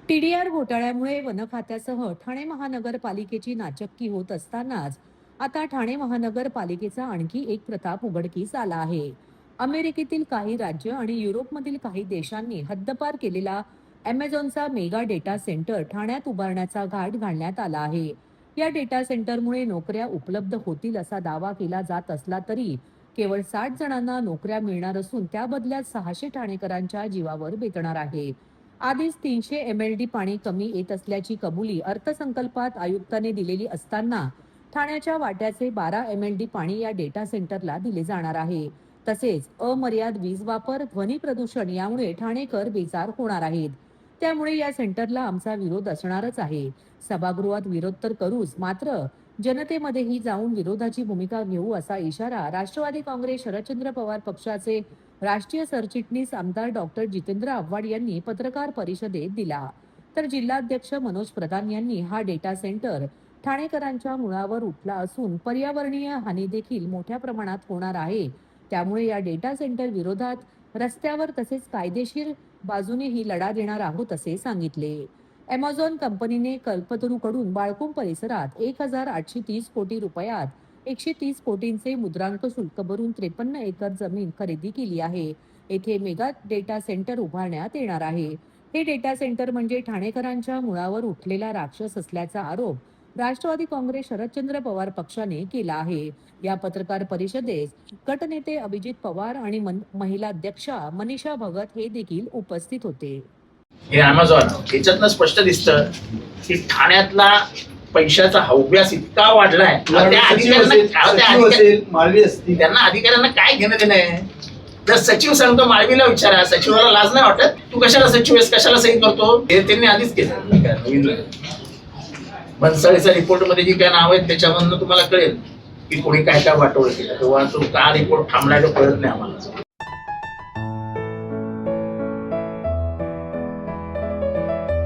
TDR घोटाळ्यामुळे one खात्यासह ठाणे महानगरपालिकेची नाचक्की होत असतानाच आता ठाणे महानगरपालिकेचा आणखी एक प्रताप उघडकीस आला आहे. अमेरिकेतील काही राज्य आणि युरोपमधील काही देशांनी हद्दपार केलेला अमेझॉनचा मेगा डेटा सेंटर ठाण्यात उभारण्याचा घाट घालण्यात आला आहे. या डेटा सेंटरमुळे नोकऱ्या उपलब्ध होतील असा दावा केला जात असला तरी केवळ 60 जणांना नोकऱ्या मिळणार असून त्या बदल्यात 600 ठाणेकरांच्या जीवावर बेतणार आहे. आधीच 300 MLD पाणी कमी येत असल्याची कबुली अर्थसंकल्पात आयुक्तांनी दिलेली असताना ठाण्याच्या वाट्याचे 12 MLD पाणी या डेटा सेंटरला दिले जाणार आहे. तसेच अमर्याद वीज वापर, ध्वनी प्रदूषण यामुळे ठाणेकर बेजार होणार आहेत. त्यामुळे या सेंटरला आमचा विरोध असणारच आहे. सभागृहात विरोध तर करूच, मात्र जनतेमध्येही जाऊन विरोधाची भूमिका घेऊ असा इशारा राष्ट्रवादी काँग्रेस शरदचंद्र पवार पक्षाचे राष्ट्रीय सरचिटणीस आमदार डॉक्टर जितेंद्र आव्हाड यांनी पत्रकार परिषदेत दिला. तर जिल्हाध्यक्ष मनोज प्रधान यांनी हा डेटा सेंटर ठाणेकरांच्या मुळावर उठला असून पर्यावरणीय हानी देखील मोठ्या प्रमाणात होणार आहे. त्यामुळे या डेटा सेंटर विरोधात रस्त्यावर तसेच कायदेशीर बाजूनेही लढा देणार आहोत असे सांगितले. अमेझॉन कंपनीने कल्पतरूकडून बाळकुंभ परिसरात 1830 कोटी रुपयात 130 कोटींचे मुद्रांक शुल्क भरून 53 एकर जमीन खरेदी केली आहे. येथे मेगा डेटा सेंटर उभारण्यात येणार आहे. हे डेटा सेंटर म्हणजे ठाणेकरांच्या मुळावर उठलेला राक्षस असल्याचा आरोप राष्ट्रवादी काँग्रेस शरदचंद्र पवार पक्षाने केला आहे. या पत्रकार परिषदेत गटनेते अभिजित पवार आणि महिला अध्यक्षा मनीषा भगत हे देखील उपस्थित होते. हे अमेझॉन याच्यातनं स्पष्ट दिसतं की ठाण्यातला पैशाचा हव्यास इतका वाढलाय. त्यांना अधिकाऱ्यांना काय घेणं देणं आहे? जर सचिव सांगतो माळवीला विचारा, सचिवाला लाज नाही वाटत? तू कशाला सचिव आहेस, कशाला सही करतो? हे त्यांनी आधीच केलं. बनसाळीचा रिपोर्ट मध्ये जी काय नाव आहेत त्याच्यामधनं तुम्हाला कळेल की कोणी काय काय वाटोळ केलं. तेव्हा तो का रिपोर्ट थांबलाय तो कळत नाही आम्हाला.